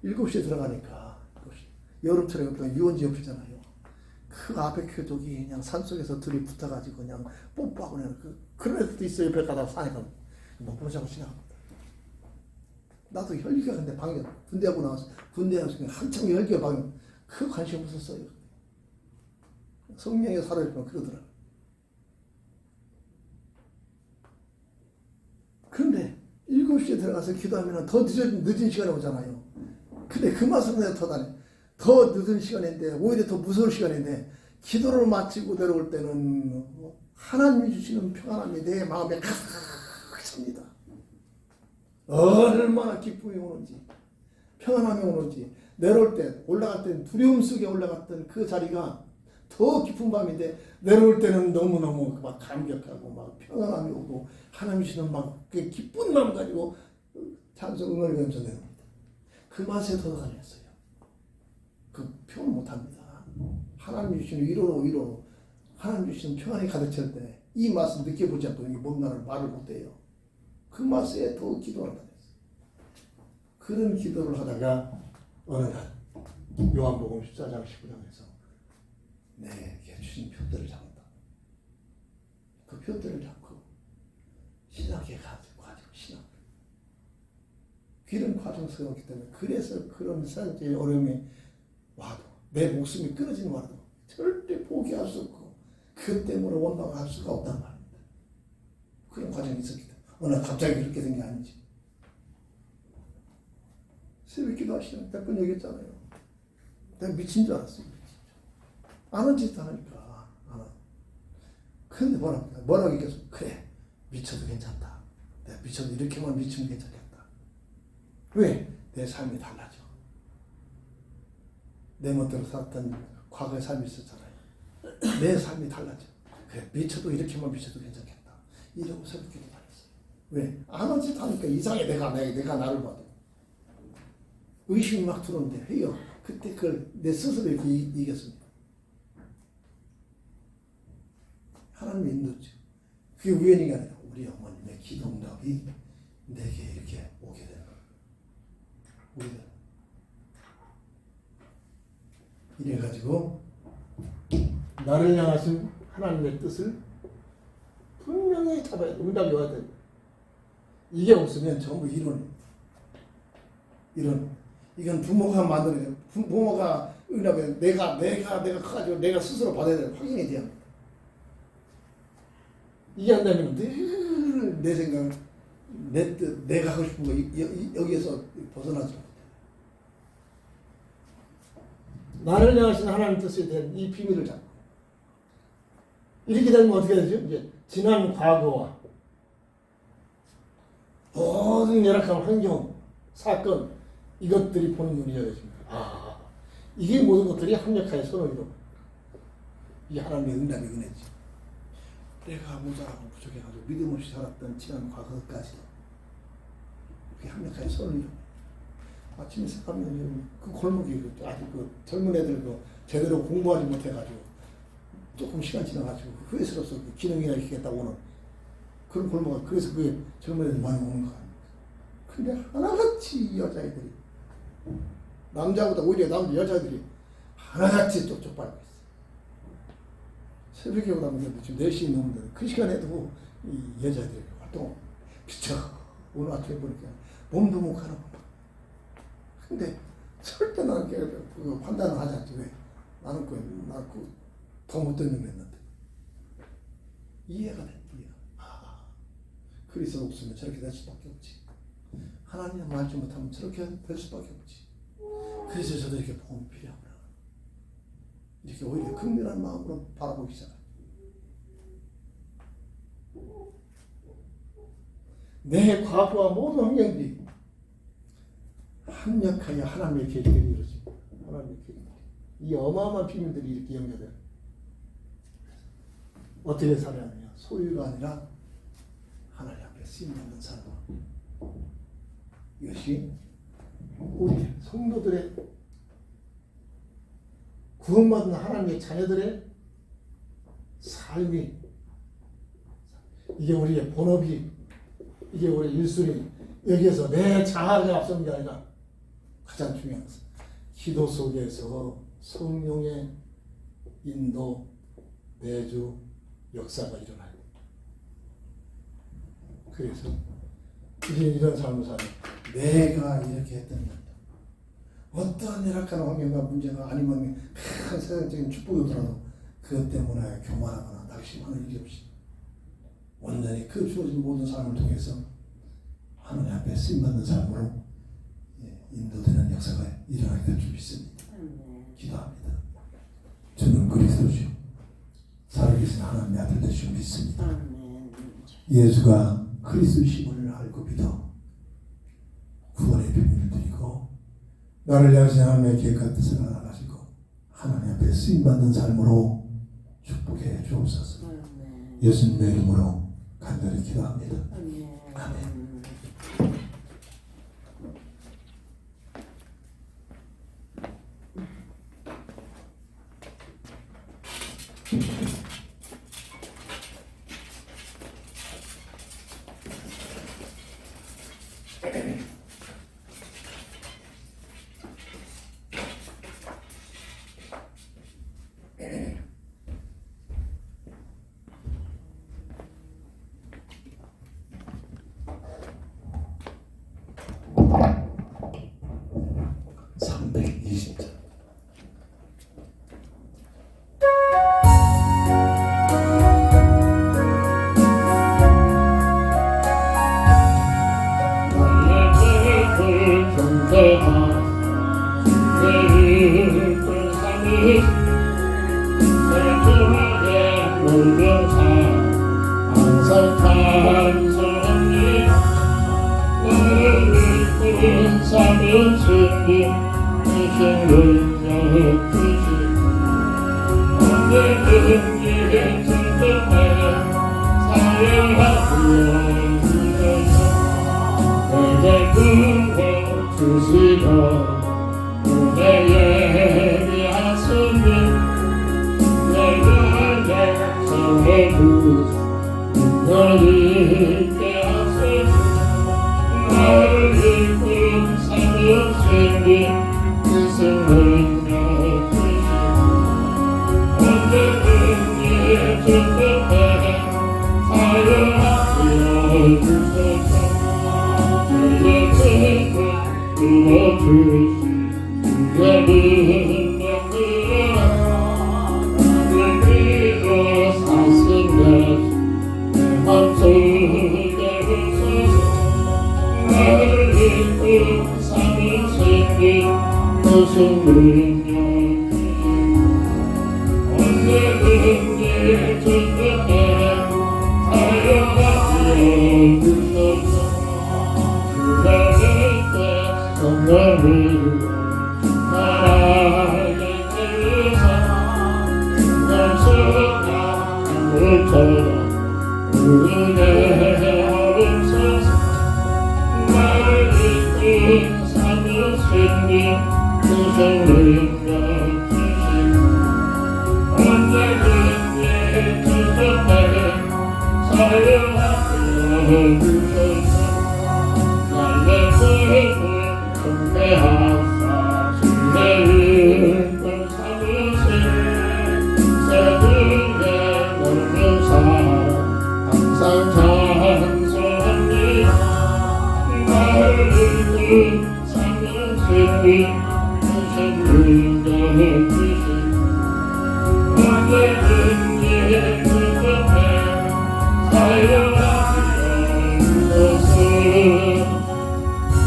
7시에 들어가니까 7시. 여름철에 어떤 유원지 옆이잖아요. 그 앞에 저기 그냥 산속에서 둘이 붙어가지고 그냥 뽀뽀하고 그냥 그런 애들도 있어요. 옆에 가다가 산에 가면 먹고 자고 지나갑니다. 나도 혈기가 근데 방에 군대하고 나와서 군대하고 한참 혈기가 방에 그 관심 없었어요. 성령이 살아있으면 그러더라고요. 그런데 7시에 들어가서 기도하면 더 늦은 시간에 오잖아요. 근데 그 맛은 내가 더 늦은 시간인데 오히려 더 무서운 시간인데 기도를 마치고 내려올 때는 하나님이 주시는 평안함이 내 마음에 가득 찹니다. 얼마나 기쁨이 오는지 평안함이 오는지 내려올 때 올라갈 때는 두려움 속에 올라갔던 그 자리가 더 깊은 밤인데 내려올 때는 너무너무 막 감격하고 막 평안함이 오고 하나님이 주시는 막 그 기쁜 마음 가지고 찬송 응원하면서 내려옵니다. 그 맛에 더 달렸어요. 그 표현 못합니다. 하나님이 주시는 위로 하나님이 주시는 평안이 가득 찰 때 이 맛을 느껴보지 않고 몸 나를 말을 못해요. 그 맛에 더 기도를 하다 했어요. 그런 기도를 하다가 어느 날 요한복음 14장 19장에서 내게 주신 표들을 잡았다. 그 표들을 잡고 신학에 가지고 신학. 그런 과정 속이기 때문에 그래서 그런 산지의 어려움이 와도 내 목숨이 끊어지는 와도 절대 포기할 수 없고 그 때문에 원망할 수가 없단 말입니다. 그런 과정이 있었기 때문에 어느 날 갑자기 그렇게 된 게 아니지. 새벽 기도하시면 몇 번 얘기했잖아요. 내가 미친 줄 알았어요. 아는 짓 하니까 안 하고. 근데 뭐라고 얘기해서 그래 미쳐도 괜찮다. 내가 미쳐도 이렇게만 미치면 괜찮겠다. 왜? 내 삶이 달라져. 내 멋대로 살았던 과거의 삶이 있었잖아요. 내 삶이 달라져. 그래, 미쳐도 이렇게만 미쳐도 괜찮겠다. 이러고 새벽기도 다녔어요. 왜? 아무 짓 하니까 이상해. 내가 나를 봐도. 의심이 막 들어오는데 해요. 그때 그걸 내 스스로 이렇게 이겼습니다. 하나님의 인도죠. 그게 우연이 아니라 우리 어머님의 기도응답이 내게 이렇게 오게 되는 거예요. 이래가지고 나를 향하신 하나님의 뜻을 분명히 잡아야 돼. 응답이 와야 돼. 이게 없으면 전부 이론. 이건 부모가 만드는 거예요. 부모가 응답해. 내가 커가지고 내가 스스로 받아야 돼. 확인이 돼야 합니다. 이게 안 되면 늘 내 생각, 내 뜻, 내가 하고 싶은 거 여기에서 벗어나지 못해. 나를 향하신 하나님 뜻에 대한 이 비밀을 잡고 이렇게 되면 어떻게 되죠? 이제 지난 과거와 모든 열악한 환경, 사건 이것들이 보는 눈이 열려집니다. 이게 모든 것들이 합력하여 선을 이루고 이게 하나님의 응답의 은혜지. 내가 모자라고 부족해가지고 믿음 없이 살았던 지난 과거까지도 그게 합력하여 선을 이루고 아침에 가면 그 골목이 아주 그 젊은 애들도 제대로 공부하지 못해가지고 조금 시간 지나가지고 후회스러워서 그 기능이나 이렇게 딱 오는 그런 골목. 그래서 그 젊은 애들 많이 오는 거 아닙니까? 근데 하나같이 여자애들이 남자보다 오히려 여자들이 하나같이 쪽쪽빨고 있어. 새벽에 오다 보면 지금 4시 넘는데 그 시간에도 이 여자들이 활동 비쳐. 오늘 아침에 보니까 몸도 못 가는 거. 근데 절대 나는 그 판단을 하지 않지. 왜? 나는 더 못된 놈이 했는데. 이해가 돼. 그리스도 없으면 저렇게 될 수밖에 없지. 하나님 말지 못하면 저렇게 될 수밖에 없지. 그래서 저도 이렇게 복음이 필요하구나. 이렇게 오히려 긍휼한 마음으로 바라보기 시작합니다. 내 과거와 모든 환경들이 합력하여 하나님의 계획들이 이루어집니다. 하나님의 계획. 이 어마어마한 비밀들이 이렇게 연결돼요. 어떻게 살아야 하느냐? 소유가 아니라 하나님 앞에 쓰임받는 삶으로. 이것이 우리 성도들의 구원받은 하나님의 자녀들의 삶이, 이게 우리의 본업이, 이게 우리 일순위. 여기에서 내 자아가 앞서는 게 아니라 가장 중요한 것은 기도 속에서 성령의 인도, 내주, 역사가 일어나요. 그래서 이런 삶을 사는, 내가 이렇게 했던 일도 어떠한 열악한 환경과 문제가 아니면 큰 세상적인 축복이 오더라도 그것 때문에 교만하거나 낙심하는 일이 없이 온전히 그 주어진 모든 삶을 통해서 하나님 앞에 쓰임받는 삶으로 인도되는 역사가 일어나게 될 줄 믿습니다. 기도합니다. 저는 그리스도죠. 살아계신 하나님의 아들 되시고 믿습니다. 예수가 그리스도심을 알고 믿어 구원의 비밀을 드리고 나를 향하신 하나님의 계획과 뜻을 알아가지고 하나님 앞에 쓰임받는 삶으로 축복해 주옵소서. 예수님의 이름으로 간절히 기도합니다. 아멘. 인사는 승리, 이신 은장 주시고 언제든지 즐겁게 사랑하여 주셔서 내게 구원 주시고 내게 예비하시니 내가 내 성의 너를 있게 하시고 나를 이끌 삶을 생긴 그 생명력 언제든지 즐겁게 사랑하여 주소서 주의 뜻을 이루어주시 주의 능력으로 나를 믿어 사시네 맘속에 웃어서 나를 이끌 삶을 생긴 그 생명력 언제든지 즐겁게 사랑하여 주소서 주의 때 성령을 나에게 들으사 날씨가 물처럼 우리의 하옵소서 나를 이끌 삶을 생긴 그 생명력 언제든지 즐겁게 사랑하여 주소서 나의 삶을 통쾌하사 주의 은권 삼으신 새들의 넓은 사랑 항상 찬송합니다 나를 이끌 삶을 생긴